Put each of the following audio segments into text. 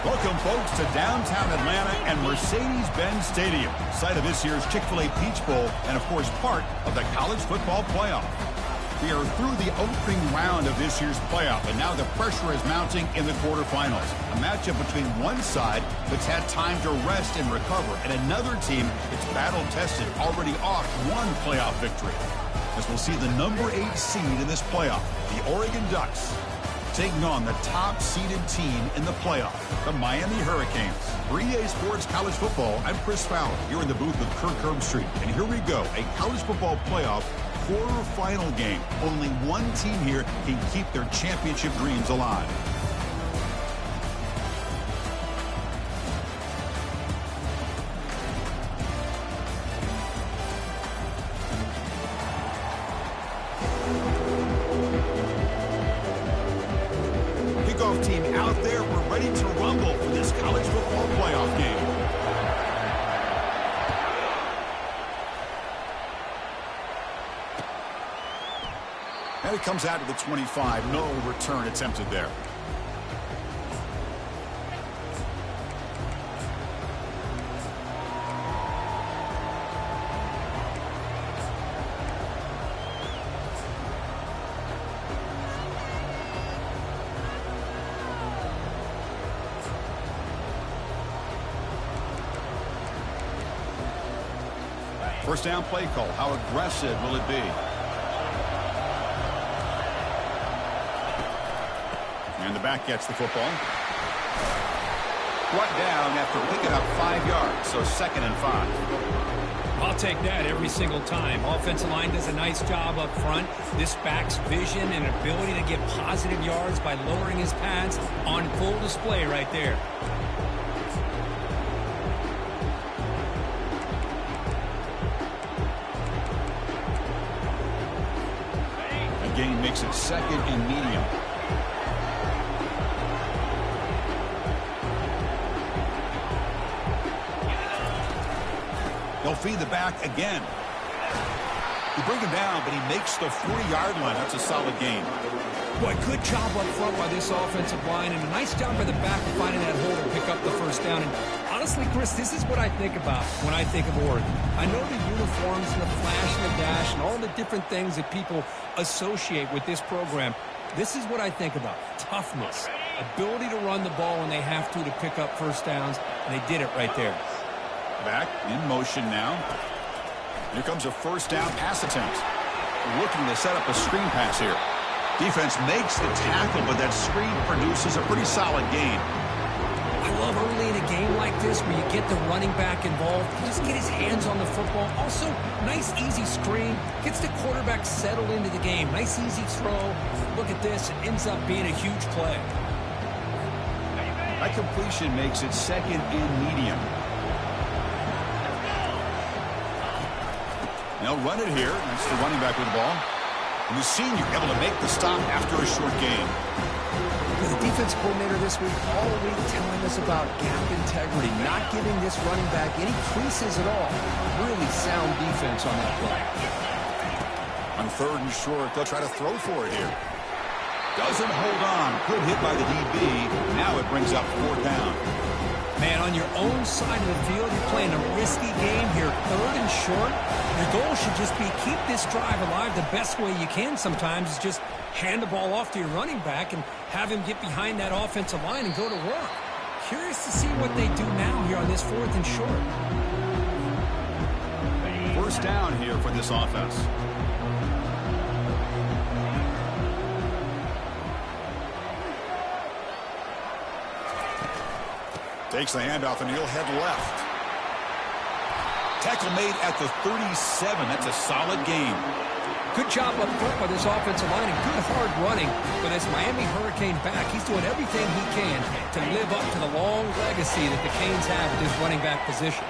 Welcome, folks, to downtown Atlanta and Mercedes-Benz Stadium, site of this year's Chick-fil-A Peach Bowl and, of course, part of the college football playoff. We are through the opening round of this year's playoff, and now the pressure is mounting in the quarterfinals. A matchup between one side that's had time to rest and recover, and another team that's battle-tested, already off one playoff victory. As we'll see the number 8 seed in this playoff, the Oregon Ducks, taking on the top-seeded team in the playoff, the Miami Hurricanes. For EA Sports College Football, I'm Chris Fowler, here in the booth with Kirk Herbstreit. And here we go, a college football playoff quarterfinal game. Only one team here can keep their championship dreams alive. Team out there, we're ready to rumble for this college football playoff game. And it comes out to the 25. No return attempted there. First down play call. How aggressive will it be? And the back gets the football. Brought down after picking up 5 yards, so 2nd and 5. I'll take that every single time. Offensive line does a nice job up front. This back's vision and ability to get positive yards by lowering his pads on full display right there. Gain makes it 2nd and medium. They'll feed the back again. You bring him down, but he makes the 40-yard line. That's a solid gain. Boy, good job up front by this offensive line, and a nice job by the back of finding that hole to pick up the first down. And honestly, Chris, this is what I think about when I think of Oregon. I know the uniforms and the flash and the dash and all the different things that people associate with this program. This is what I think about. Toughness, ability to run the ball when they have to pick up first downs, and they did it right there. Back in motion now. Here comes a first down pass attempt. Looking to set up a screen pass here. Defense makes the tackle, but that screen produces a pretty solid gain. I love early in a game like this where you get the running back involved. Just get his hands on the football. Also, nice, easy screen. Gets the quarterback settled into the game. Nice, easy throw. Look at this. It ends up being a huge play. That completion makes it 2nd and medium. They'll run it here. That's the running back with the ball. And the senior able to make the stop after a short gain. The defense coordinator this week all week telling us about gap integrity, not giving this running back any creases at all. Really sound defense on that play. On 3rd and short, they'll try to throw for it here. Doesn't hold on. Good hit by the DB. Now it brings up 4th down. Man, on your own side of the field, you're playing a risky game here. 3rd and short. Your goal should just be keep this drive alive the best way you can sometimes is just hand the ball off to your running back and have him get behind that offensive line and go to work. Curious to see what they do now here on this 4th and short. First down here for this offense. Takes the handoff and he'll head left. Tackle made at the 37. That's a solid gain. Good job up front by this offensive line and good hard running for this Miami Hurricane back. He's doing everything he can to live up to the long legacy that the Canes have at this running back position.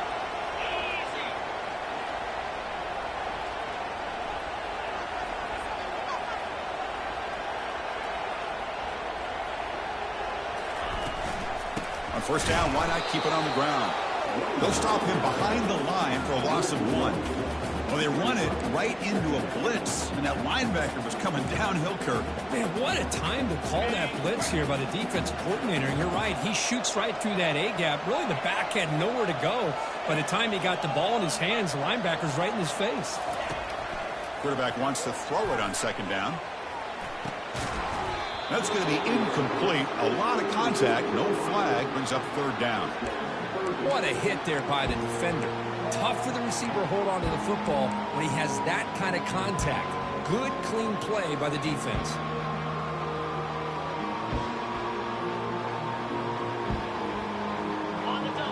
On first down, why not keep it on the ground? They'll stop him behind the line for a loss of 1. Well, they run it right into a blitz, and that linebacker was coming downhill, Kirk. Man, what a time to call that blitz here by the defensive coordinator. And you're right, he shoots right through that A-gap. Really, the back had nowhere to go. By the time he got the ball in his hands, the linebacker's right in his face. Quarterback wants to throw it on second down. That's going to be incomplete. A lot of contact, no flag, brings up third down. What a hit there by the defender. Tough for the receiver to hold on to the football when he has that kind of contact. Good, clean play by the defense.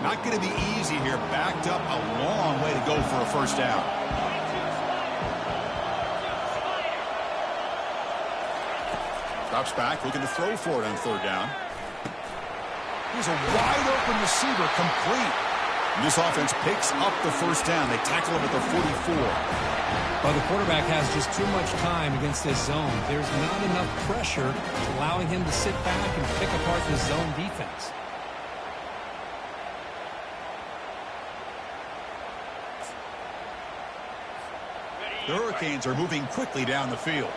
Not going to be easy here. Backed up a long way to go for a first down. Drops back, looking to throw for it on third down. Here's a wide open receiver, complete. And this offense picks up the first down. They tackle him at the 44. Well, the quarterback has just too much time against this zone. There's not enough pressure allowing him to sit back and pick apart this zone defense. The Hurricanes are moving quickly down the field.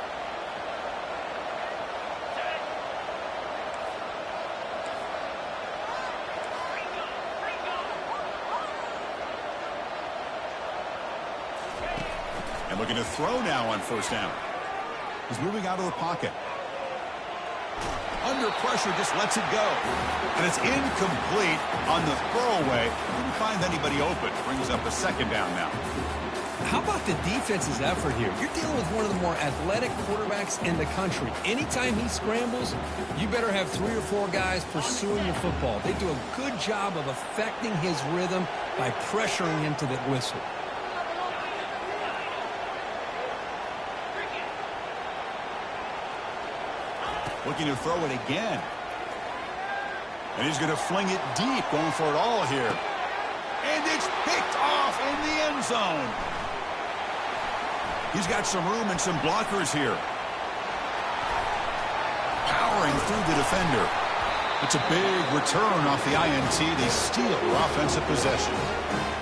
And looking to throw now on first down. He's moving out of the pocket. Under pressure, just lets it go. And it's incomplete on the throwaway. Didn't find anybody open. Brings up a second down now. How about the defense's effort here? You're dealing with one of the more athletic quarterbacks in the country. Anytime he scrambles, you better have 3 or 4 guys pursuing the football. They do a good job of affecting his rhythm by pressuring him to the whistle. Looking to throw it again. And he's going to fling it deep, going for it all here. And it's picked off in the end zone. He's got some room and some blockers here. Powering through the defender. It's a big return off the INT. They steal their offensive possession.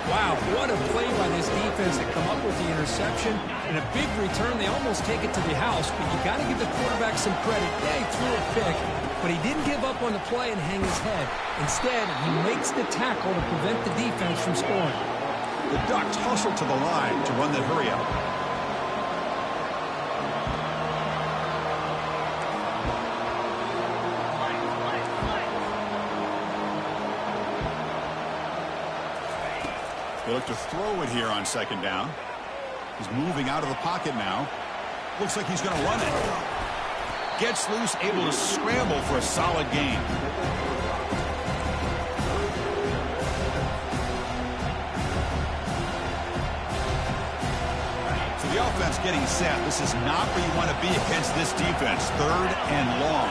Wow, what a play by this defense to come up with the interception. And a big return. They almost take it to the house, but you got to give the quarterback some credit. Yeah, he threw a pick, but he didn't give up on the play and hang his head. Instead, he makes the tackle to prevent the defense from scoring. The Ducks hustle to the line to run that hurry up. They look to throw it here on second down. He's moving out of the pocket now. Looks like he's going to run it. Gets loose, able to scramble for a solid gain. So the offense getting set. This is not where you want to be against this defense. Third and long.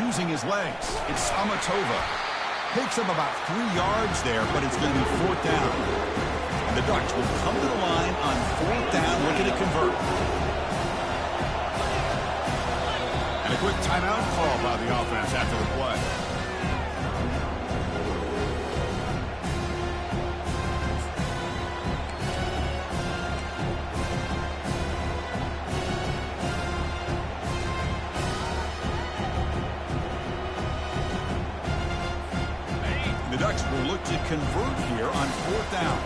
Using his legs. It's Amatova. Picks up about 3 yards there, but it's going to be fourth down. And the Ducks will come to the line on fourth down, looking to convert. And a quick timeout call by the offense after the play. The Ducks will look to convert here on fourth down.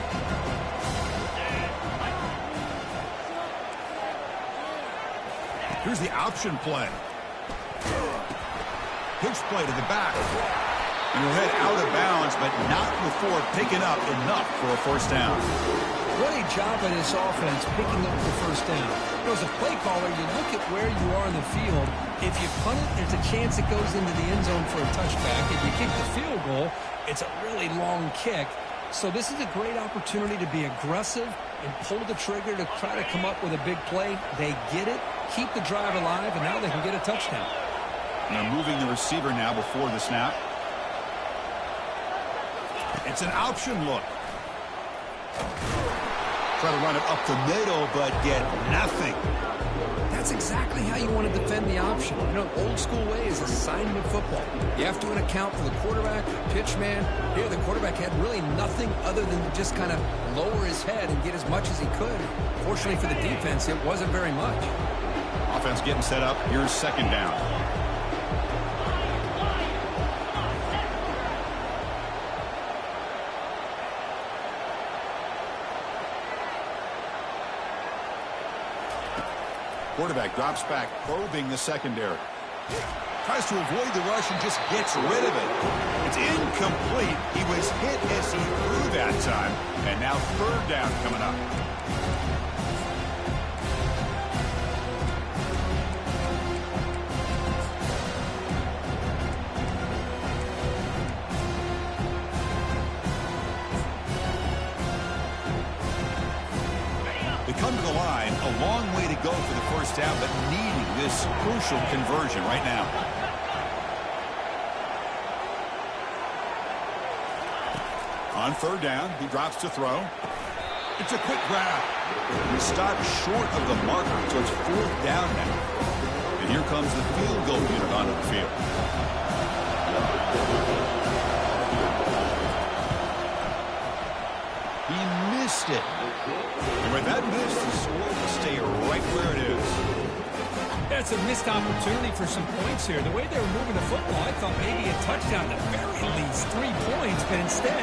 Here's the option play. Pitch play to the back. And he'll head out of bounds, but not before picking up enough for a first down. What a job by this offense picking up the first down. You know, as a play caller, you look at where you are in the field. If you punt it, there's a chance it goes into the end zone for a touchback. If you kick the field goal, it's a really long kick. So this is a great opportunity to be aggressive and pull the trigger to try to come up with a big play. They get it, keep the drive alive, and now they can get a touchdown. And they're moving the receiver now before the snap. It's an option look. Try to run it up the middle, but get nothing. That's exactly how you want to defend the option. You know, old school way is assignment football. You have to account for the quarterback, the pitch man. Here, the quarterback had really nothing other than to just kind of lower his head and get as much as he could. Fortunately for the defense, it wasn't very much. Offense getting set up. Here's second down. Quarterback drops back, probing the secondary. Tries to avoid the rush and just gets rid of it. It's incomplete. He was hit as he threw that time. And now third down coming up. They come to the line, a long way to go for the first down, but needing this crucial conversion right now. On third down, he drops to throw. It's a quick grab. He stopped short of the marker, so it's fourth down now. And here comes the field goal unit onto the field. He missed it. And with that miss, the score will stay right where it is. That's a missed opportunity for some points here. The way they were moving the football, I thought maybe a touchdown, at the very least 3 points, but instead,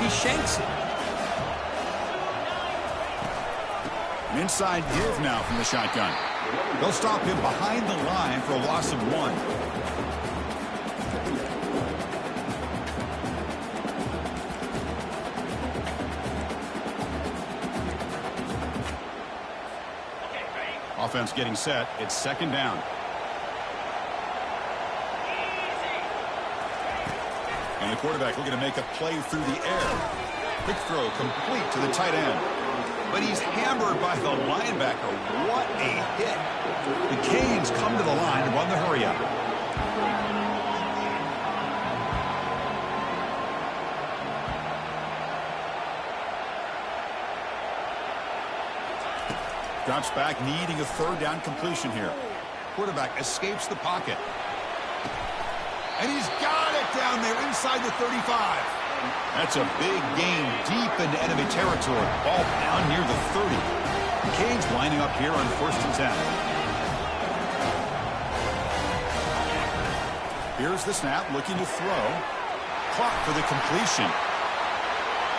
he shanks it. An inside give now from the shotgun. They'll stop him behind the line for a loss of 1. Offense getting set. It's second down. And the quarterback looking to make a play through the air. Quick throw complete to the tight end. But he's hammered by the linebacker. What a hit. The Canes come to the line to run the hurry up. Drops back, needing a third down completion here. Quarterback escapes the pocket. And he's got it down there inside the 35. That's a big gain deep into enemy territory. Ball down near the 30. The Canes lining up here on 1st and 10. Here's the snap, looking to throw. Clock for the completion.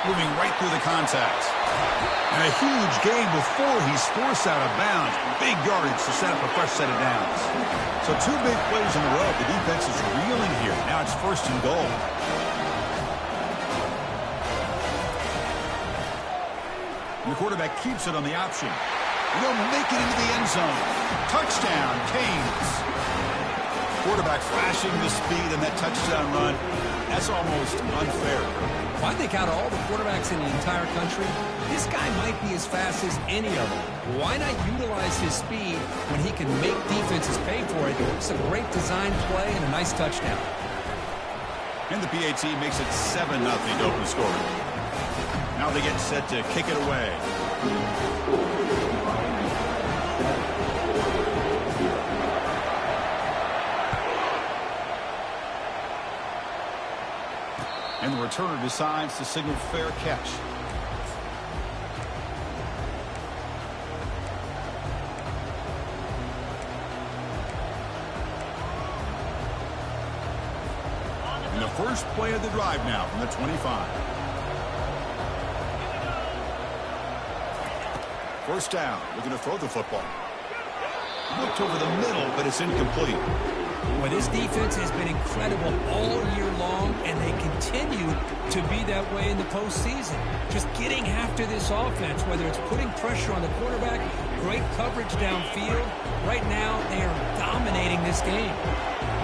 Moving right through the contact. And a huge gain before he's forced out of bounds. Big yardage to set up a fresh set of downs. So 2 big plays in a row. The defense is reeling here. Now it's 1st and goal. And the quarterback keeps it on the option. He'll make it into the end zone. Touchdown, Canes. Quarterback flashing the speed in that touchdown run. That's almost unfair. Well, I think out of all the quarterbacks in the entire country, this guy might be as fast as any of them. Why not utilize his speed when he can make defenses pay for it? It's a great design play and a nice touchdown. And the PAT makes it 7-0 to open the scoring. Now they get set to kick it away. And the returner decides to signal fair catch. And the first play of the drive now from the 25. First down, looking to throw the football. Looked over the middle, but it's incomplete. Well, this defense has been incredible all year long, and they continue to be that way in the postseason. Just getting after this offense, whether it's putting pressure on the quarterback, great coverage downfield. Right now, they are dominating this game.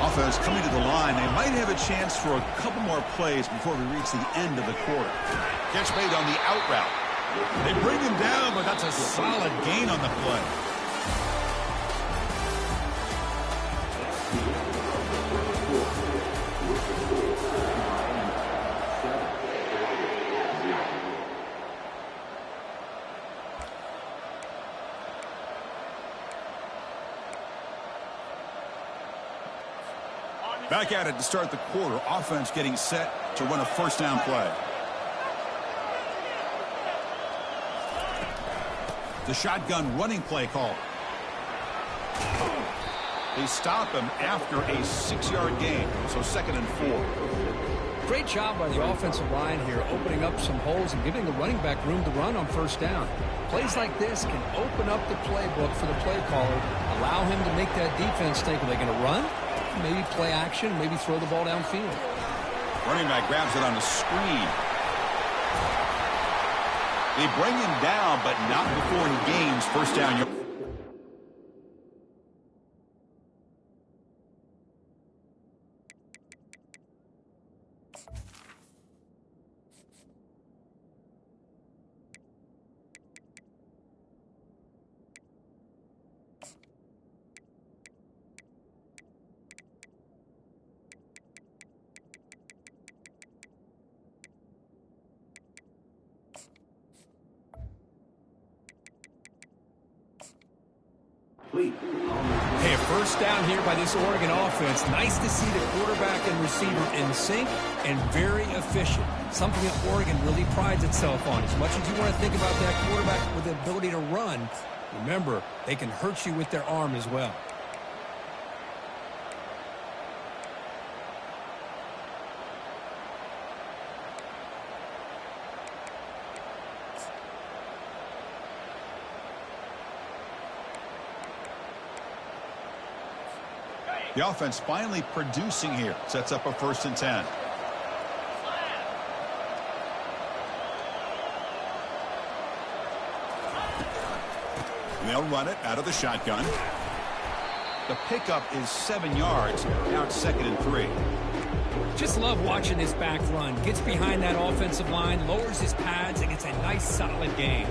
Offense coming to the line. They might have a chance for a couple more plays before we reach the end of the quarter. Catch made on the out route. They bring him down, but that's a solid gain on the play. Back at it to start the quarter. Offense getting set to run a first down play. The shotgun running play call. They stop him after a 6-yard gain, so 2nd and 4. Great job by the offensive line here, opening up some holes and giving the running back room to run on first down. Plays like this can open up the playbook for the play caller, allow him to make that defense think, are they going to run? Maybe play action, maybe throw the ball downfield. Running back grabs it on a screen. They bring him down, but not before he gains first down. Hey, a first down here by this Oregon offense. Nice to see the quarterback and receiver in sync and very efficient. Something that Oregon really prides itself on. As much as you want to think about that quarterback with the ability to run, remember, they can hurt you with their arm as well. The offense finally producing here. Sets up a 1st and 10. And they'll run it out of the shotgun. The pickup is 7 yards. Now it's 2nd and 3. Just love watching this back run. Gets behind that offensive line, lowers his pads, and gets a nice solid gain.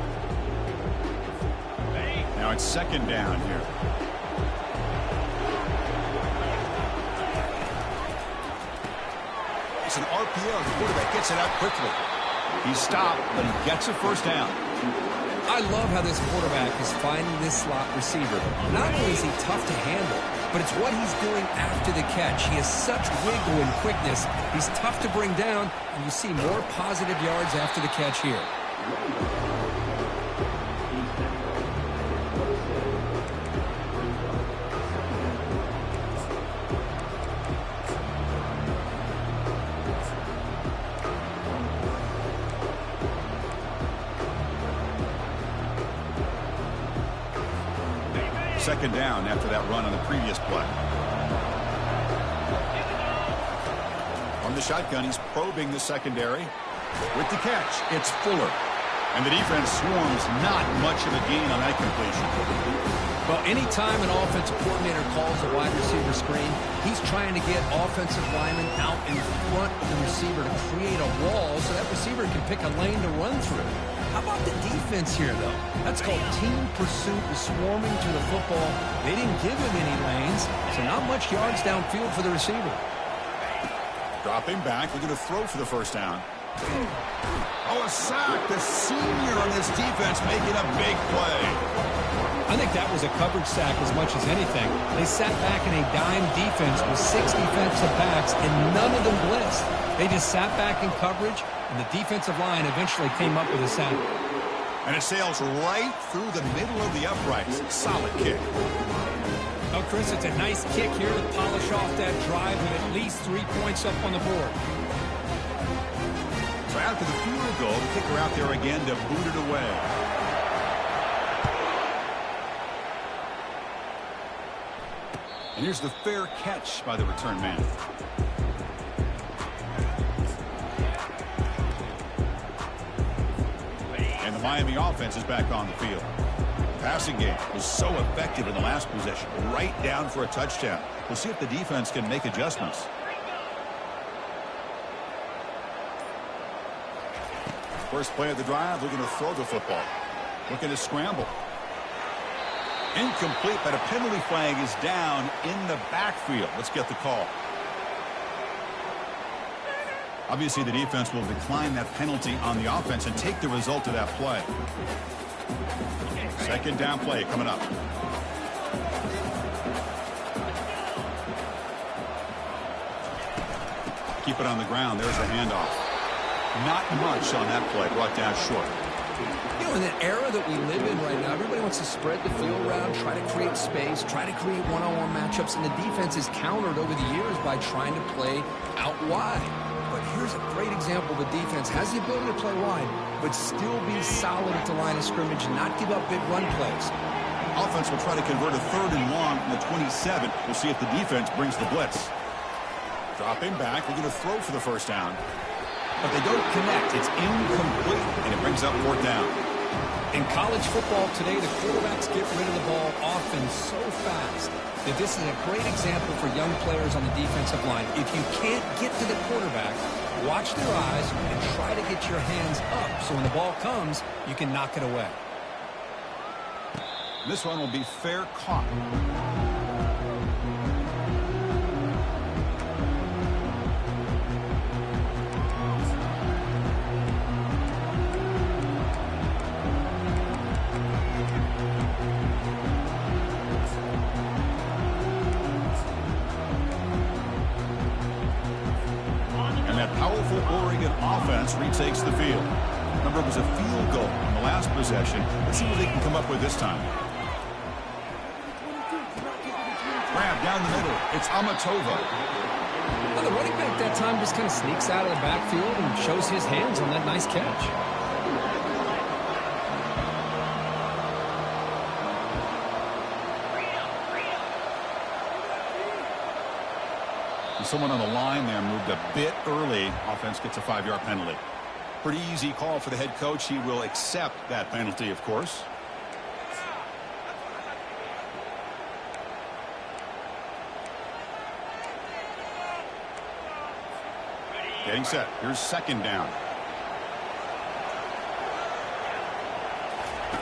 Now it's 2nd down here. It's an RPO. The quarterback gets it out quickly. He's stopped, but he gets a first down. I love how this quarterback is finding this slot receiver. Not only is he tough to handle, but it's what he's doing after the catch. He has such wiggle and quickness. He's tough to bring down, and you see more positive yards after the catch here. Second down after that run on the previous play. On the shotgun, he's probing the secondary. With the catch, it's Fuller. And the defense swarms. Not much of a gain on that completion. Well, anytime an offensive coordinator calls a wide receiver screen, he's trying to get offensive linemen out in front of the receiver to create a wall so that receiver can pick a lane to run through. How about the defense here, though? That's called team pursuit and swarming to the football. They didn't give him any lanes, so not much yards downfield for the receiver. Dropping back, looking to throw for the first down. Oh, a sack. The senior on this defense making a big play. I think that was a coverage sack as much as anything. They sat back in a dime defense with 6 defensive backs, and none of them blitzed. They just sat back in coverage, and the defensive line eventually came up with a sack. And it sails right through the middle of the uprights. Solid kick. Oh, Chris, it's a nice kick here to polish off that drive with at least 3 points up on the board. So after the field goal, the kicker out there again to boot it away. And here's the fair catch by the return man. And the Miami offense is back on the field. Passing game was so effective in the last possession. Right down for a touchdown. We'll see if the defense can make adjustments. First play of the drive, looking to throw the football. Looking to scramble. Incomplete, but a penalty flag is down in the backfield. Let's get the call. Obviously, the defense will decline that penalty on the offense and take the result of that play. Second down play coming up. keep it on the ground. There's the handoff. Not much on that play. Brought down short. You know, in the era that we live in right now, everybody wants to spread the field around, try to create space, try to create one-on-one matchups, and the defense is countered over the years by trying to play out wide. But here's a great example. The defense has the ability to play wide, but still be solid at the line of scrimmage and not give up big run plays. Offense will try to convert a 3rd and long from the 27. We'll see if the defense brings the blitz. Dropping back. They're going to throw for the first down. But they don't connect. It's incomplete, and it brings up 4th down. In college football today, the quarterbacks get rid of the ball often so fast that this is a great example for young players on the defensive line. If you can't get to the quarterback, watch their eyes and try to get your hands up so when the ball comes, you can knock it away. This one will be fair caught. Offense retakes the field. Remember, it was a field goal on the last possession. Let's see what they can come up with this time. Grab down the middle. It's Amatova. Well, the running back that time just kind of sneaks out of the backfield and shows his hands on that nice catch. Someone on the line there moved a bit early. Offense gets a 5-yard penalty. Pretty easy call for the head coach. He will accept that penalty, of course. Getting set. Here's 2nd down.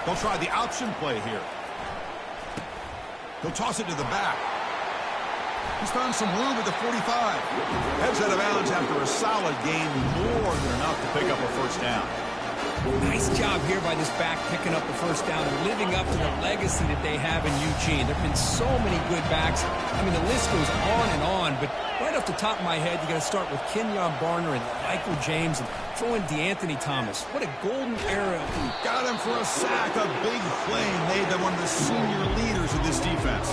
They'll try the option play here. He'll toss it to the back. He's found some room at the 45. Heads out of bounds after a solid gain, more than enough to pick up a 1st down. Nice job here by this back picking up the 1st down and living up to the legacy that they have in Eugene. There have been so many good backs. I mean, the list goes on, but right off the top of my head, you got to start with Kenyon Barner and Michael James and throw in DeAnthony Thomas. What a golden era. Got him for a sack, a big play, made them one of the senior leaders of this defense.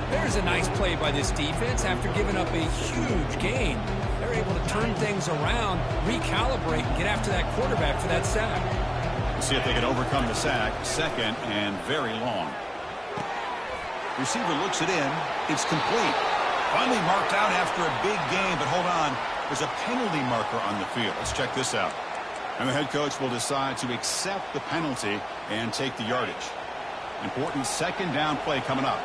There's a nice play by this defense after giving up a huge gain. They're able to turn things around, recalibrate, and get after that quarterback for that sack. We'll see if they can overcome the sack. 2nd and very long. Receiver looks it in. It's complete. Finally marked out after a big gain, but hold on. There's a penalty marker on the field. Let's check this out. And the head coach will decide to accept the penalty and take the yardage. Important 2nd down play coming up.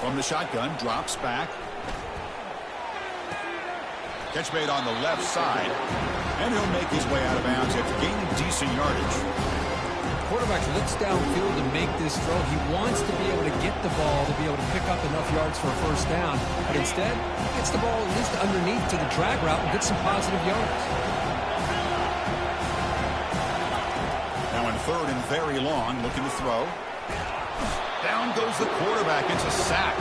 From the shotgun, drops back. Catch made on the left side. And he'll make his way out of bounds after gaining decent yardage. Quarterback looks downfield to make this throw. He wants to be able to get the ball to be able to pick up enough yards for a 1st down. But instead, he gets the ball at least underneath to the drag route and gets some positive yards. Now in 3rd and very long, looking to throw. Down goes the quarterback. It's a sack.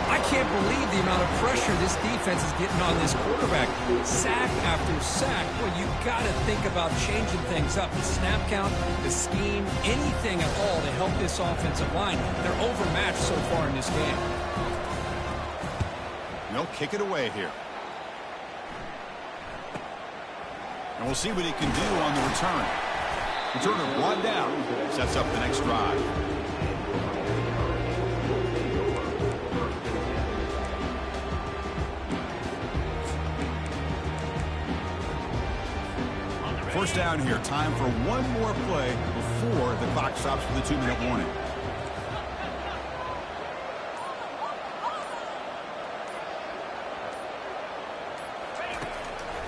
I can't believe the amount of pressure this defense is getting on this quarterback. Sack after sack. Well, you got to think about changing things up. The snap count, the scheme, anything at all to help this offensive line. They're overmatched so far in this game. They'll kick it away here. And we'll see what he can do on the return. Returner brought down. Sets up the next drive. First down here. Time for one more play before the clock stops for the 2-minute warning.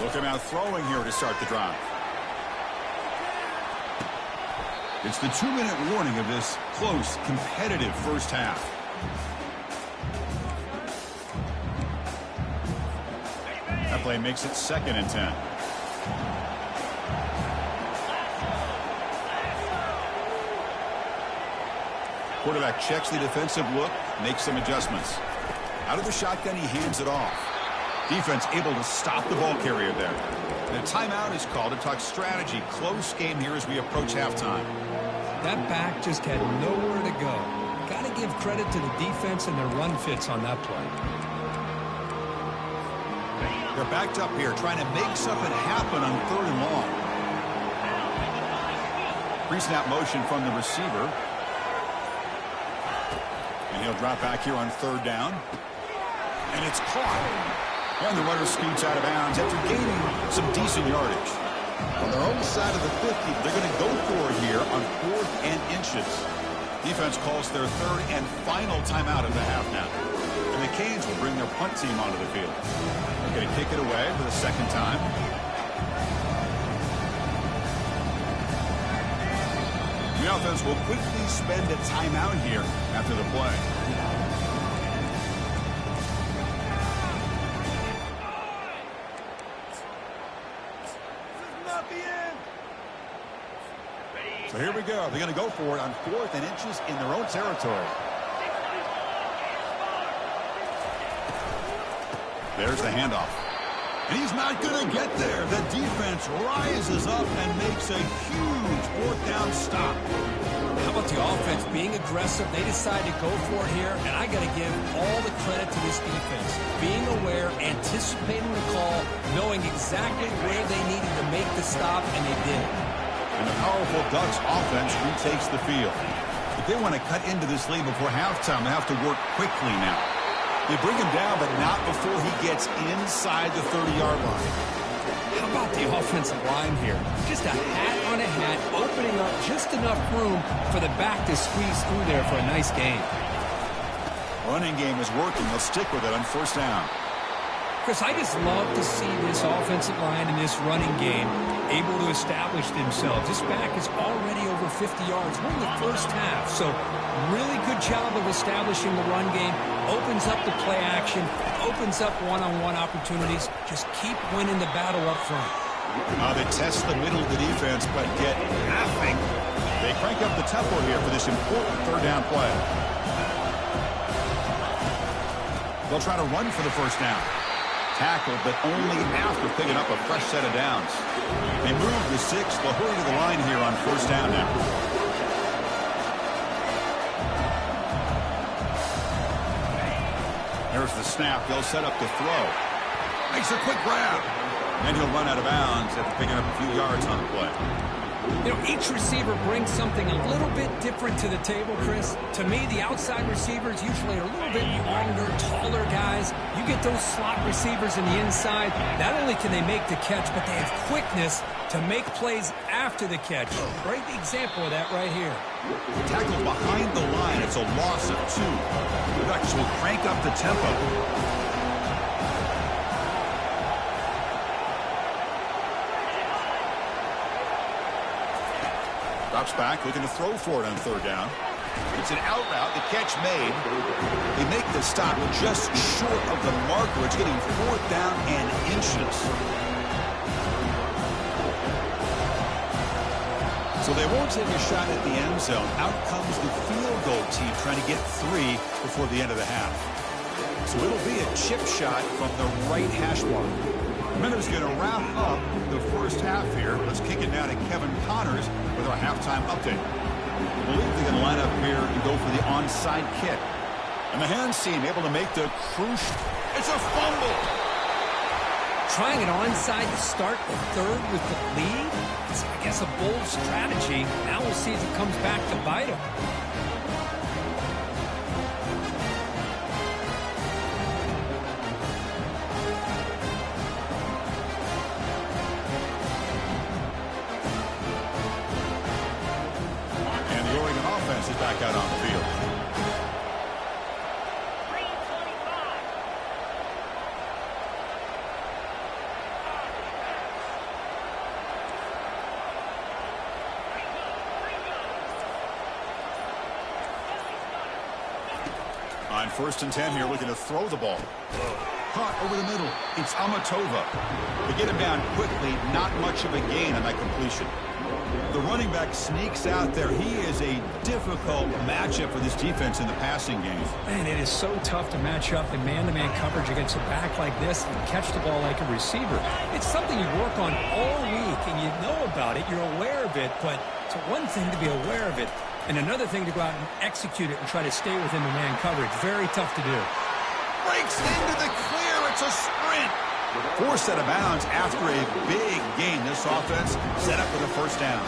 Looking out throwing here to start the drive. It's the 2-minute warning of this close, competitive 1st half. That play makes it 2nd and 10. Quarterback checks the defensive look, makes some adjustments. Out of the shotgun, he hands it off. Defense able to stop the ball carrier there. And a timeout is called to talk strategy. Close game here as we approach halftime. That back just had nowhere to go. Got to give credit to the defense and their run fits on that play. They're backed up here, trying to make something happen on 3rd and long. Pre-snap motion from the receiver. And he'll drop back here on 3rd down. And it's caught. And the runner scoots out of bounds after gaining some decent yardage. On their own side of the 50, they're going to go for it here on 4th and inches. Defense calls their 3rd and final timeout of the half now. And the Canes will bring their punt team onto the field. They're going to kick it away for the 2nd time. The offense will quickly spend a timeout here after the play. So here we go. They're going to go for it on 4th and inches in their own territory. There's the handoff. And he's not going to get there. The defense rises up and makes a huge 4th down stop. How about the offense being aggressive? They decide to go for it here, and I got to give all the credit to this defense. Being aware, anticipating the call, knowing exactly where they needed to make the stop, and they did. And the powerful Ducks offense retakes the field. If they want to cut into this lead before halftime, they have to work quickly now. They bring him down, but not before he gets inside the 30-yard line. How about the offensive line here? Just a hat on a hat, opening up just enough room for the back to squeeze through there for a nice gain. Running game is working. They'll stick with it on 1st down. Chris, I just love to see this offensive line and this running game able to establish themselves. This back is already over 50 yards. We're in the 1st half, so really good job of establishing the run game. Opens up the play action, opens up one-on-one opportunities. Just keep winning the battle up front. They test the middle of the defense, but get nothing. They crank up the tempo here for this important 3rd down play. They'll try to run for the 1st down. Tackled, but only after picking up a fresh set of downs. They move the 6. They'll hurry to the line here on 1st down now. There's the snap. They'll set up the throw. Makes a quick grab. And he'll run out of bounds after picking up a few yards on the play. You know, each receiver brings something a little bit different to the table, Chris. To me, the outside receivers usually are a little bit longer, taller guys. You get those slot receivers in the inside, not only can they make the catch, but they have quickness to make plays after the catch. Great example of that right here. Tackled behind the line. It's a loss of 2. The Ducks will crank up the tempo. Drops back, looking to throw for it on 3rd down. It's an out route, the catch made. They make the stop just short of the marker. It's getting 4th down and inches. So they won't take a shot at the end zone. Out comes the field goal team trying to get 3 before the end of the half. So it'll be a chip shot from the right hash mark. Minner's going to wrap up the 1st half here. Let's kick it now to Kevin Connors with our halftime update. I believe they're going to line up here and go for the onside kick. And the hands team able to make the crucial. It's a fumble. Trying it onside to start the 3rd with the lead? It's, I guess, a bold strategy. Now we'll see if it comes back to bite them. Is back out on the field. On 1st and 10 here, looking to throw the ball. Caught over the middle. It's Amatova. They get him down quickly. Not much of a gain on that completion. The running back sneaks out there. He is a difficult matchup for this defense in the passing game. Man, it is so tough to match up in man-to-man coverage against a back like this and catch the ball like a receiver. It's something you work on all week, and you know about it. You're aware of it, but it's one thing to be aware of it, and another thing to go out and execute it and try to stay within the man coverage. Very tough to do. Breaks into the clear. It's a sprint. Forced out of bounds after a big gain. This offense set up with a first down.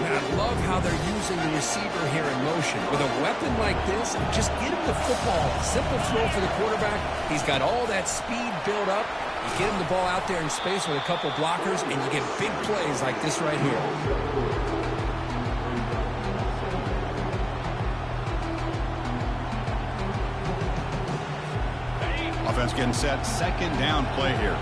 And I love how they're using the receiver here in motion. With a weapon like this, just get him the football. Simple throw for the quarterback. He's got all that speed built up. You get him the ball out there in space with a couple blockers, and you get big plays like this right here. Offense getting set. Second down play here.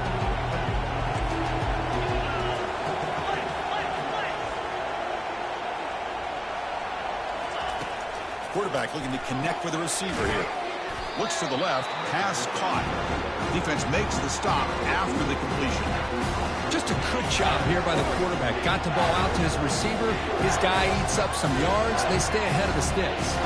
Quarterback looking to connect with the receiver here. Looks to the left. Pass caught. Defense makes the stop after the completion. Just a good job here by the quarterback. Got the ball out to his receiver. His guy eats up some yards. They stay ahead of the sticks.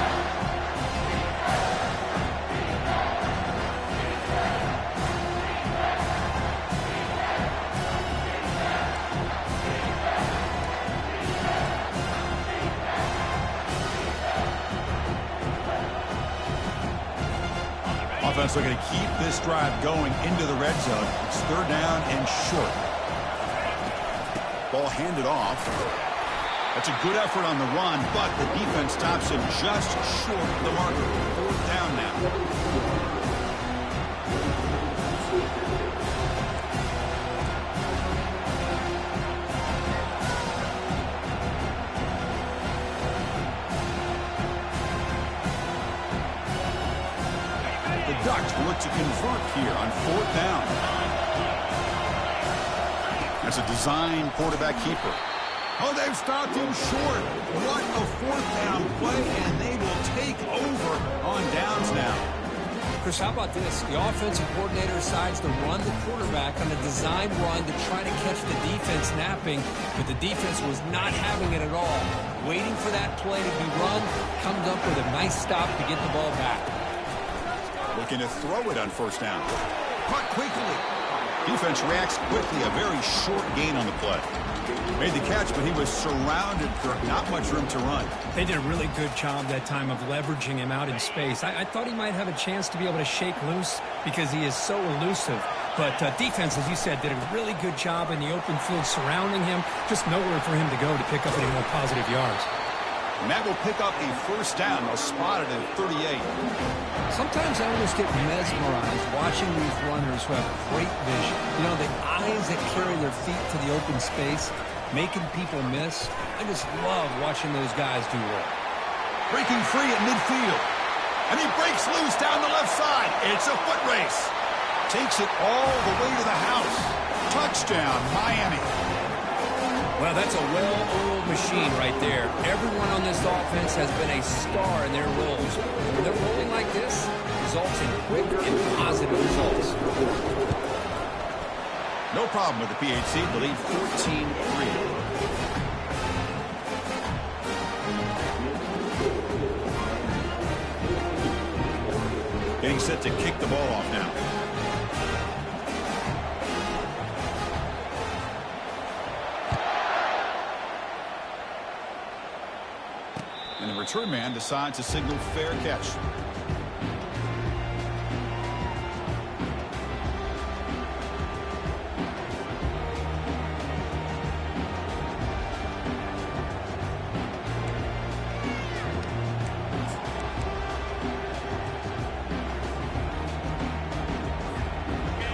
Offense looking to keep this drive going into the red zone. It's third down and short. Ball handed off. That's a good effort on the run, but the defense stops him just short of the marker. Fourth down now. Ducks will look to convert here on fourth down. That's a design quarterback keeper. Oh, they've stopped him short. What a fourth down play, and they will take over on downs now. Chris, how about this? The offensive coordinator decides to run the quarterback on a design run to try to catch the defense napping, but the defense was not having it at all. Waiting for that play to be run, comes up with a nice stop to get the ball back. Looking to throw it on first down. Caught quickly. Defense reacts quickly. A very short gain on the play. Made the catch, but he was surrounded for not much room to run. They did a really good job that time of leveraging him out in space. I thought he might have a chance to be able to shake loose because he is so elusive. But defense, as you said, did a really good job in the open field surrounding him. Just nowhere for him to go to pick up any more positive yards. And that will pick up a first down. They'll spot it at 38. Sometimes I almost get mesmerized watching these runners who have great vision. You know, the eyes that carry their feet to the open space, making people miss. I just love watching those guys do work. Breaking free at midfield. And he breaks loose down the left side. It's a foot race. Takes it all the way to the house. Touchdown, Miami. Well, that's a well-oiled machine right there. Everyone on this offense has been a star in their roles. When they're rolling like this, it results in quick and positive results. No problem with the PHC. The lead 14-3. Getting set to kick the ball off now. And the return man decides to signal fair catch.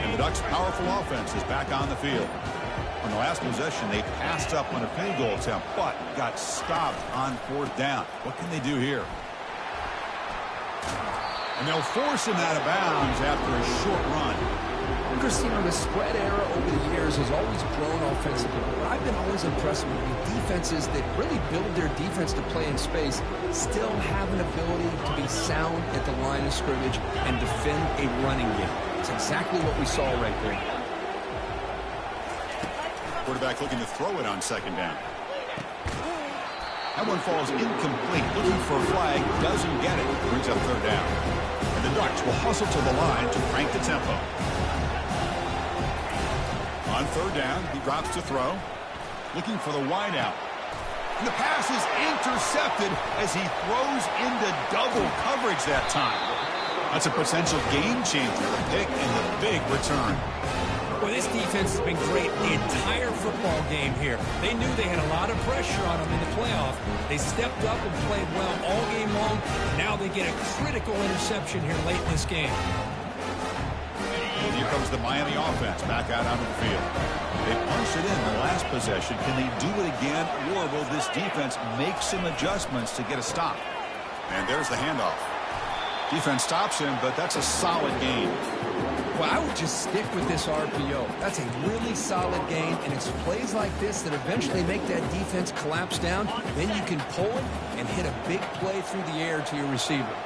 And the Ducks' powerful offense is back on the field. On the last possession, they passed up on a field goal attempt, but got stopped on fourth down. What can they do here? And they'll force him out of bounds after a short run. Christine, the spread era over the years has always grown offensively, but I've been always impressed with defenses that really build their defense to play in space, still have an ability to be sound at the line of scrimmage and defend a running game. It's exactly what we saw right there. Quarterback looking to throw it on second down. That one falls incomplete. Looking for a flag, doesn't get it. Brings up third down. And the Ducks will hustle to the line to crank the tempo. On third down, he drops to throw. Looking for the wide out. And the pass is intercepted as he throws into double coverage that time. That's a potential game changer. The pick and the big return. Well, this defense has been great the entire football game here. They knew they had a lot of pressure on them in the playoff. They stepped up and played well all game long. Now they get a critical interception here late in this game. And here comes the Miami offense back out onto the field. They punched it in the last possession. Can they do it again, or will this defense make some adjustments to get a stop? And there's the handoff. Defense stops him, but that's a solid gain. Well, I would just stick with this RPO. That's a really solid gain, and it's plays like this that eventually make that defense collapse down. Then you can pull it and hit a big play through the air to your receiver.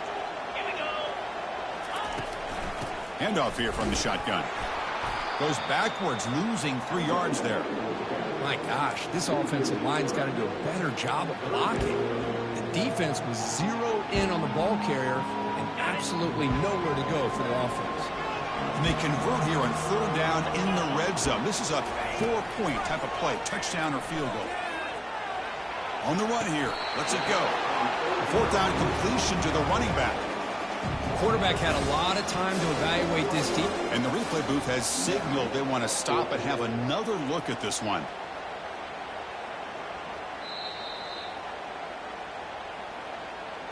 Handoff here from the shotgun. Goes backwards, losing 3 yards there. My gosh, this offensive line's got to do a better job of blocking. The defense was zeroed in on the ball carrier and absolutely nowhere to go for the offense. And they convert here on third down in the red zone. This is a 4-point type of play, touchdown or field goal. On the run here, lets it go. Fourth down completion to the running back. Quarterback had a lot of time to evaluate this deep. And the replay booth has signaled they want to stop and have another look at this one.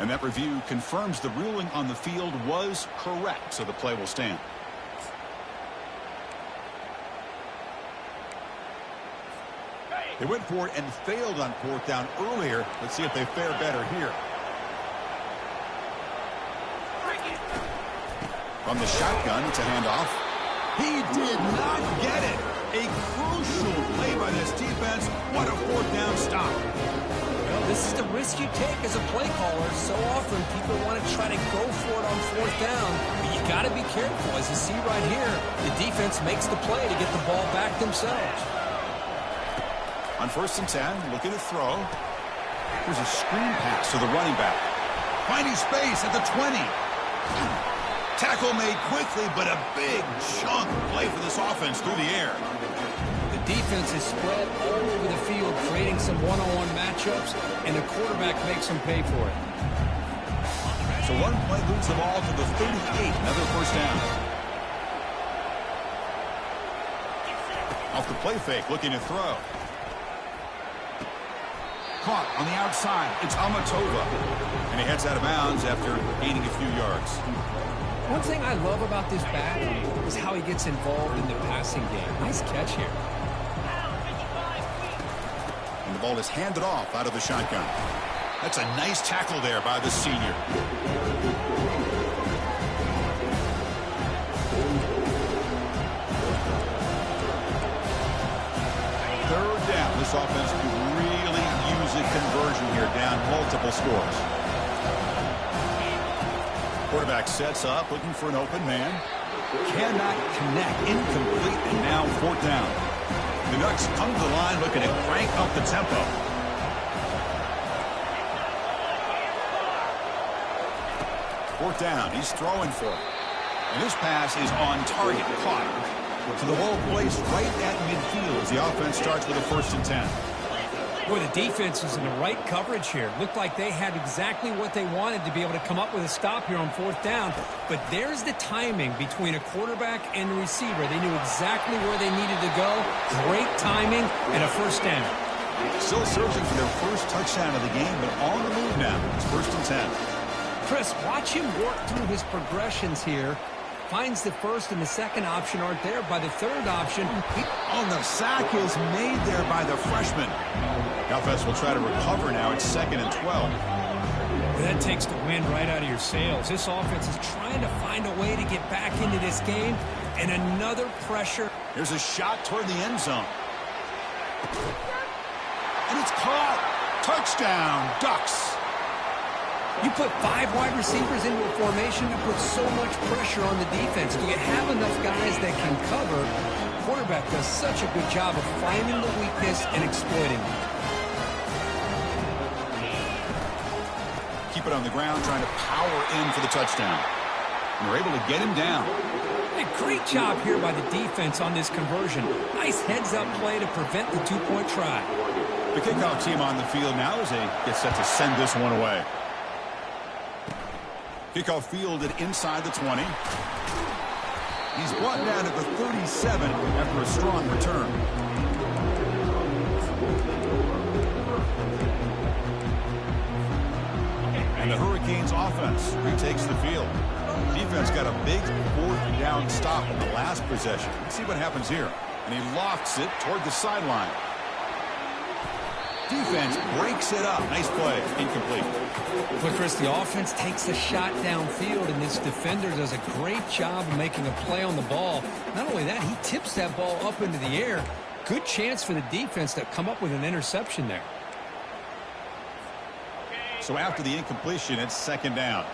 And that review confirms the ruling on the field was correct, so the play will stand. They went for it and failed on fourth down earlier. Let's see if they fare better here. From the shotgun, it's a handoff. He did not get it. A crucial play by this defense. What a fourth down stop. Well, this is the risk you take as a play caller. So often people want to try to go for it on fourth down, but you got to be careful. As you see right here, the defense makes the play to get the ball back themselves. On first and 10, looking to throw. There's a screen pass to the running back. Finding space at the 20. Tackle made quickly, but a big chunk play for this offense through the air. The defense is spread all over the field, creating some one-on-one matchups, and the quarterback makes them pay for it. So one play moves the ball to the 38, another first down. Off the play fake, looking to throw. Caught on the outside, it's Amatova. And he heads out of bounds after gaining a few yards. One thing I love about this back is how he gets involved in the passing game. Nice catch here. And the ball is handed off out of the shotgun. That's a nice tackle there by the senior. Third down. This offense could really use a conversion here, down multiple scores. Quarterback sets up, looking for an open man. Cannot connect, incomplete, and now fourth down. The Ducks come to the line looking to crank up the tempo. Fourth down, he's throwing for it. And this pass is on target, caught. So the ball placed right at midfield as the offense starts with a first and 10. Boy, the defense is in the right coverage here. Looked like they had exactly what they wanted to be able to come up with a stop here on fourth down. But there's the timing between a quarterback and the receiver. They knew exactly where they needed to go. Great timing and a first down. Still searching for their first touchdown of the game, but on the move now. It's first and 10. Chris, watch him work through his progressions here. Finds the first and the second option aren't there. By the third option, the sack is made there by the freshman. The offense will try to recover now. It's second and 12. That takes the wind right out of your sails. This offense is trying to find a way to get back into this game. And another pressure. Here's a shot toward the end zone. And it's caught. Touchdown, Ducks. You put 5 wide receivers into a formation to put so much pressure on the defense. Do you have enough guys that can cover? Quarterback does such a good job of finding the weakness and exploiting it. Keep it on the ground, trying to power in for the touchdown. And we're able to get him down. Hey, great job here by the defense on this conversion. Nice heads-up play to prevent the 2-point try. The kickoff team on the field now as they get set to send this one away. Kickoff fielded inside the 20. He's brought down at the 37 after a strong return. And the Hurricanes offense retakes the field. Defense got a big 4th down stop in the last possession. Let's see what happens here. And he lofts it toward the sideline. Defense breaks it up. Nice play. Incomplete. But Chris, the offense takes a shot downfield, and this defender does a great job of making a play on the ball. Not only that, he tips that ball up into the air. Good chance for the defense to come up with an interception there. So after the incompletion, it's 2nd down.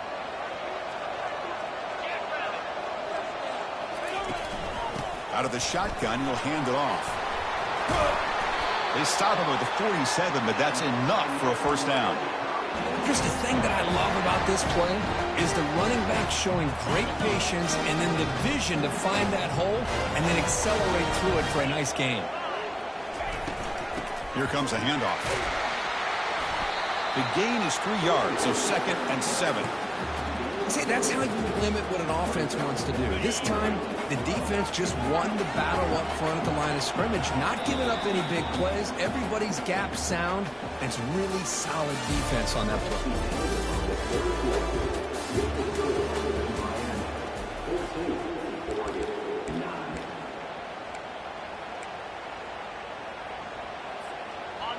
Out of the shotgun, he'll hand it off. They stop him with the 47, but that's enough for a 1st down. Just the thing that I love about this play is the running back showing great patience and then the vision to find that hole and then accelerate through it for a nice gain. Here comes a handoff. The gain is 3 yards, so 2nd and 7. See, that's how you limit what an offense wants to do. This time, the defense just won the battle up front at the line of scrimmage, not giving up any big plays. Everybody's gap sound. It's really solid defense on that play.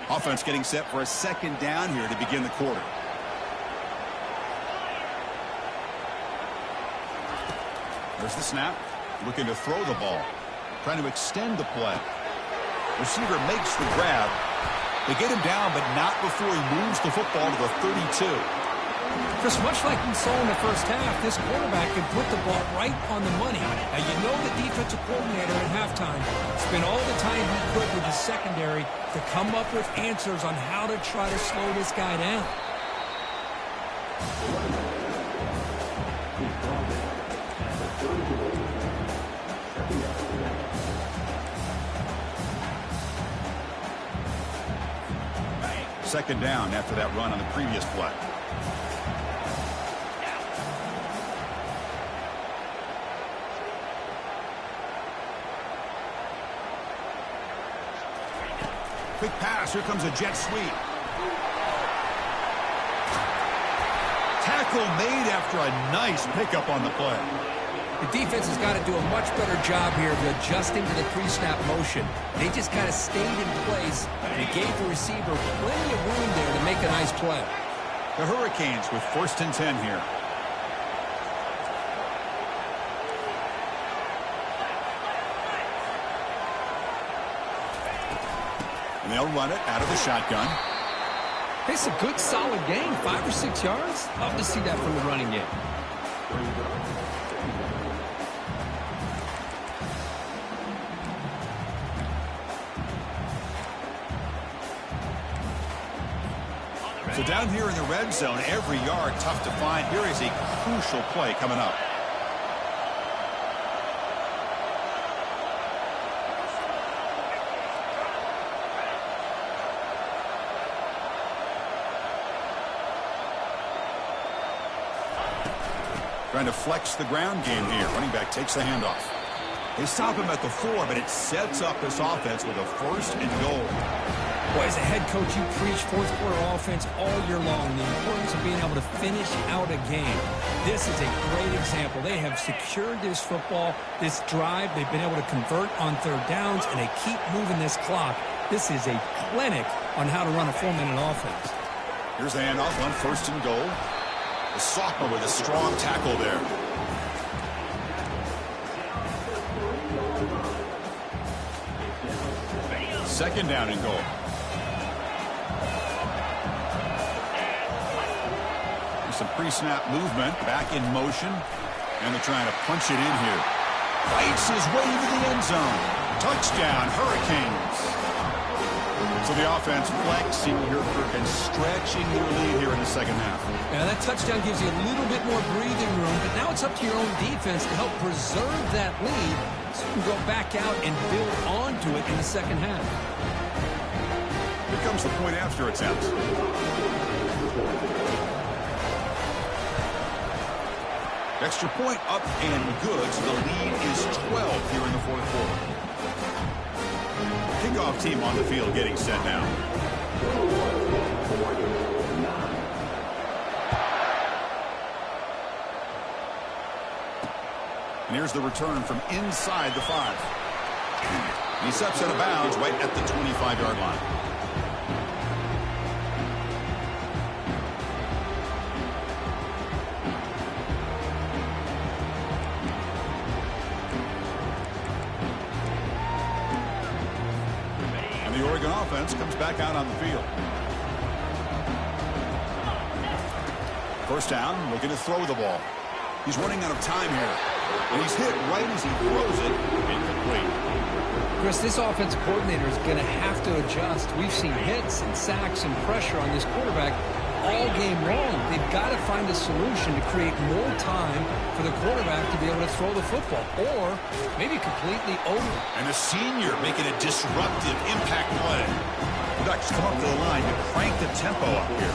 Offense getting set for a 2nd down here to begin the quarter. There's the snap. Looking to throw the ball. Trying to extend the play. Receiver makes the grab. They get him down, but not before he moves the football to the 32. Chris, much like we saw in the first half, this quarterback can put the ball right on the money. Now, you know the defensive coordinator at halftime spent all the time he could with the secondary to come up with answers on how to try to slow this guy down. Second down after that run on the previous play. Quick pass. Here comes a jet sweep. Tackle made after a nice pickup on the play. The defense has got to do a much better job here of adjusting to the pre-snap motion. They just kind of stayed in place. They gave the receiver plenty of room there to make a nice play. The Hurricanes with 1st and 10 here. And they'll run it out of the shotgun. It's a good, solid gain, 5 or 6 yards. Love to see that from the running game. So down here in the red zone, every yard tough to find. Here is a crucial play coming up. Trying to flex the ground game here. Running back takes the handoff. They stop him at the 4, but it sets up this offense with a 1st and goal. Boy, as a head coach, you preach fourth-quarter offense all year long. The importance of being able to finish out a game. This is a great example. They have secured this football, this drive. They've been able to convert on 3rd downs, and they keep moving this clock. This is a clinic on how to run a 4-minute offense. Here's the handoff on 1st and goal. The sophomore with a strong tackle there. Second down and goal. Some pre-snap movement, back in motion, and they're trying to punch it in here. Fights his way into the end zone. Touchdown, Hurricanes. So the offense flexing here and stretching their lead here in the second half. Yeah, that touchdown gives you a little bit more breathing room, but now it's up to your own defense to help preserve that lead so you can go back out and build onto it in the second half. Here comes the point after attempt. Extra point up and good, so the lead is 12 here in the fourth quarter. Kickoff team on the field getting set now. And here's the return from inside the 5. He steps out of bounds right at the 25-yard line. The Oregon offense comes back out on the field. First down, looking to throw the ball. He's running out of time here. And he's hit right as he throws it. Incomplete. Chris, this offensive coordinator is going to have to adjust. We've seen hits and sacks and pressure on this quarterback all game long. They've got to find a solution to create more time for the quarterback to be able to throw the football, or maybe completely over. And a senior making a disruptive impact play. The Ducks come up to the line to crank the tempo up here.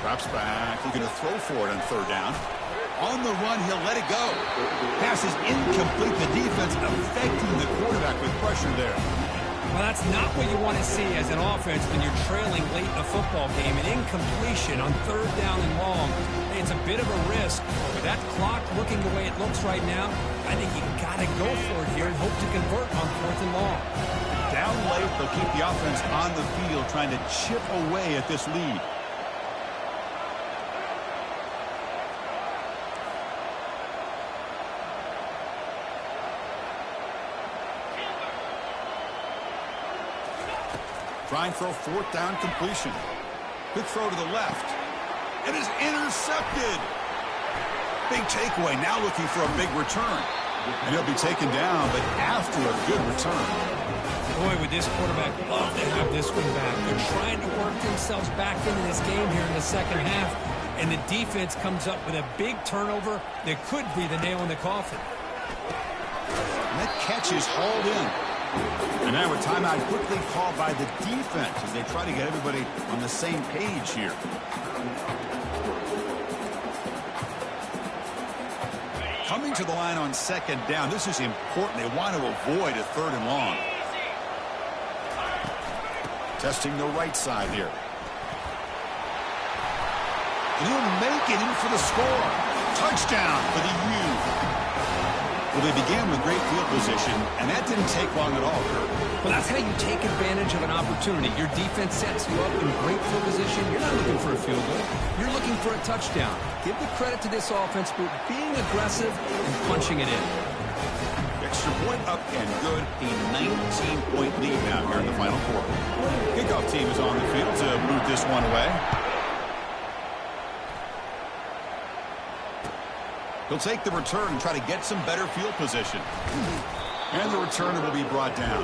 Drops back, looking to throw for it on third down. On the run, he'll let it go. Pass is incomplete. The defense affecting the quarterback with pressure there. Well, that's not what you want to see as an offense when you're trailing late in a football game. An incompletion on third down and long. It's a bit of a risk. With that clock looking the way it looks right now, I think you got to go for it here and hope to convert on fourth and long. Down late, they'll keep the offense on the field trying to chip away at this lead. Trying for a fourth down completion. Quick throw to the left. It is intercepted. Big takeaway. Now looking for a big return. And he'll be taken down, but after a good return. Boy, would this quarterback love to have this one back. They're trying to work themselves back into this game here in the second half. And the defense comes up with a big turnover that could be the nail in the coffin. And that catch is hauled in. And now a timeout quickly called by the defense as they try to get everybody on the same page here. Coming to the line on second down. This is important. They want to avoid a third and long. Testing the right side here. And he'll make it in for the score. Touchdown for the U. Well, they began with great field position, and that didn't take long at all, Kurt. Well, that's how you take advantage of an opportunity. Your defense sets you up in great field position. You're not looking for a field goal. You're looking for a touchdown. Give the credit to this offense for being aggressive and punching it in. Extra point up and good. A 19-point lead now here in the final quarter. Kickoff team is on the field to move this one away. He'll take the return and try to get some better field position. And the returner will be brought down.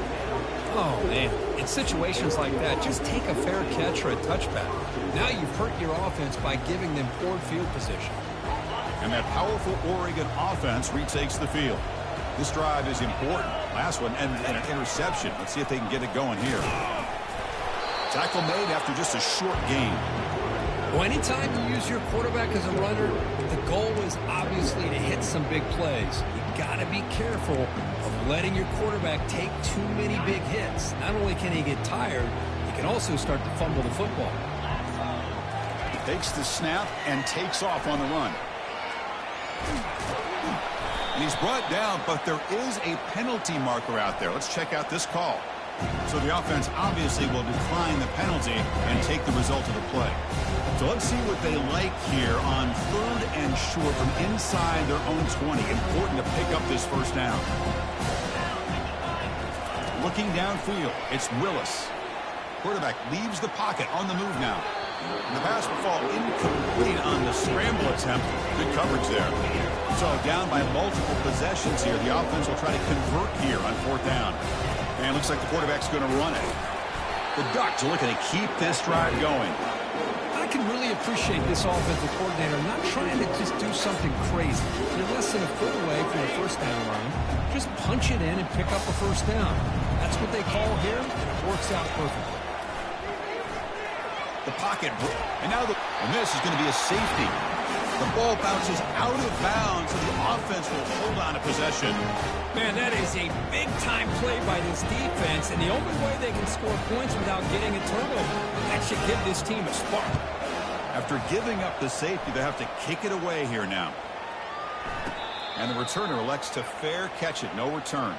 Oh, man. In situations like that, just take a fair catch or a touchback. Now you've hurt your offense by giving them poor field position. And that powerful Oregon offense retakes the field. This drive is important. Last one ended in an interception. Let's see if they can get it going here. Tackle made after just a short gain. Well, anytime you use your quarterback as a runner, the goal is obviously to hit some big plays. You got to be careful of letting your quarterback take too many big hits. Not only can he get tired, he can also start to fumble the football. Takes the snap and takes off on the run. And he's brought down, but there is a penalty marker out there. Let's check out this call. So the offense obviously will decline the penalty and take the result of the play. So let's see what they like here on third and short from inside their own 20. Important to pick up this first down. Looking downfield, it's Willis. Quarterback leaves the pocket on the move now. And the pass will fall incomplete on the scramble attempt. Good coverage there. So down by multiple possessions here. The offense will try to convert here on 4th down. And looks like the quarterback's going to run it. The Ducks are looking to keep this drive going. I can really appreciate this offensive coordinator not trying to just do something crazy. You're less than a foot away from the 1st down line. Just punch it in and pick up the 1st down. That's what they call here, and it works out perfectly. The pocket, and this is going to be a safety. The ball bounces out of bounds, and the offense will hold on to possession. Man, that is a big-time play by this defense, and the only way they can score points without getting a turnover. That should give this team a spark. After giving up the safety, they have to kick it away here now. And the returner elects to fair catch it. No return.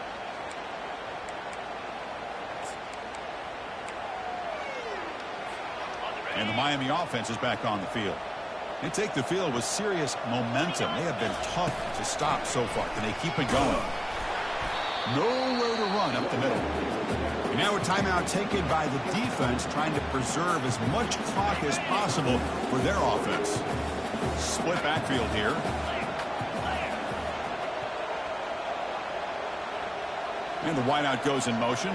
And the Miami offense is back on the field. They take the field with serious momentum. They have been tough to stop so far. Can they keep it going? Nowhere to run up the middle. And now a timeout taken by the defense, trying to preserve as much clock as possible for their offense. Split backfield here. And the wideout goes in motion.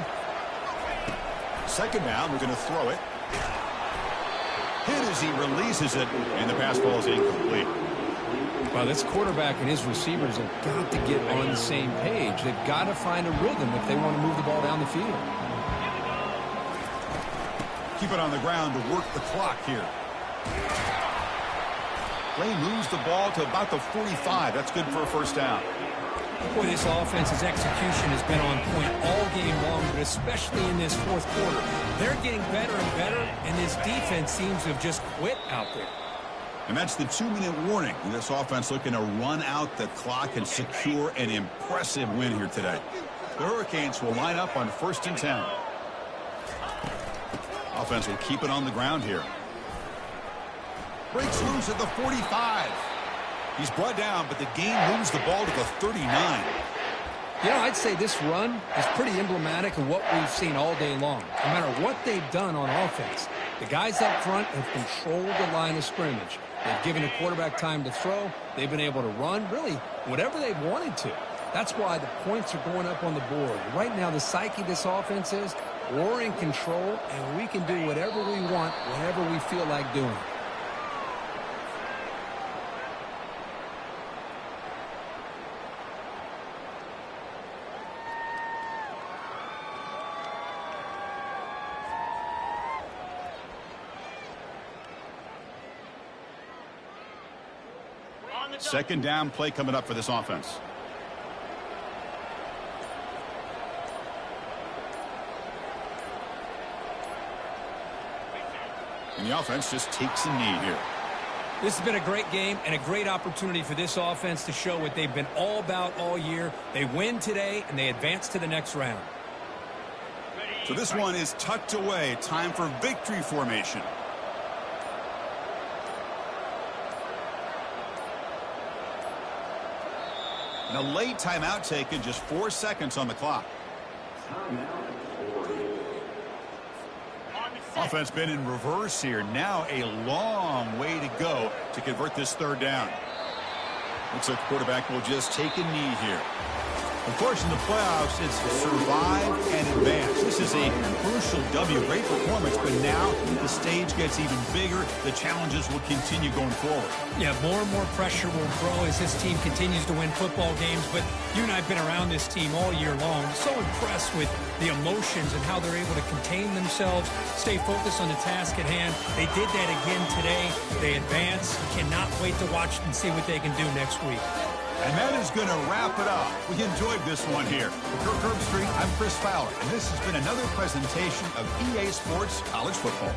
2nd down, we're going to throw it. Hit as he releases it, and the pass ball is incomplete. Well, this quarterback and his receivers have got to get on the same page. They've got to find a rhythm if they want to move the ball down the field. Keep it on the ground to work the clock here. Play moves the ball to about the 45. That's good for a 1st down. Boy, this offense's execution has been on point all game long, but especially in this 4th quarter. They're getting better and better, and this defense seems to have just quit out there. And that's the 2-minute warning. And this offense looking to run out the clock and secure an impressive win here today. The Hurricanes will line up on 1st and 10. Offense will keep it on the ground here. Breaks loose at the 45. He's brought down, but the game moves the ball to the 39. You know, I'd say this run is pretty emblematic of what we've seen all day long. No matter what they've done on offense, the guys up front have controlled the line of scrimmage. They've given the quarterback time to throw. They've been able to run, really, whatever they've wanted to. That's why the points are going up on the board. Right now, the psyche of this offense is we're in control, and we can do whatever we want, whenever we feel like doing it. Second down play coming up for this offense. And the offense just takes a knee here. This has been a great game and a great opportunity for this offense to show what they've been all about all year. They win today, and they advance to the next round. So this one is tucked away. Time for victory formation. And a late timeout taken, just 4 seconds on the clock. Offense been in reverse here. Now a long way to go to convert this 3rd down. Looks like the quarterback will just take a knee here. Of course, in the playoffs, it's survive and advance. This is a crucial W. Great performance, but now the stage gets even bigger. The challenges will continue going forward. Yeah, more and more pressure will grow as this team continues to win football games. But you and I have been around this team all year long. So impressed with the emotions and how they're able to contain themselves, stay focused on the task at hand. They did that again today. They advance. Cannot wait to watch and see what they can do next week. And that is going to wrap it up. We enjoyed this one here. For Kirk Herbstreit, I'm Chris Fowler, and this has been another presentation of EA Sports College Football.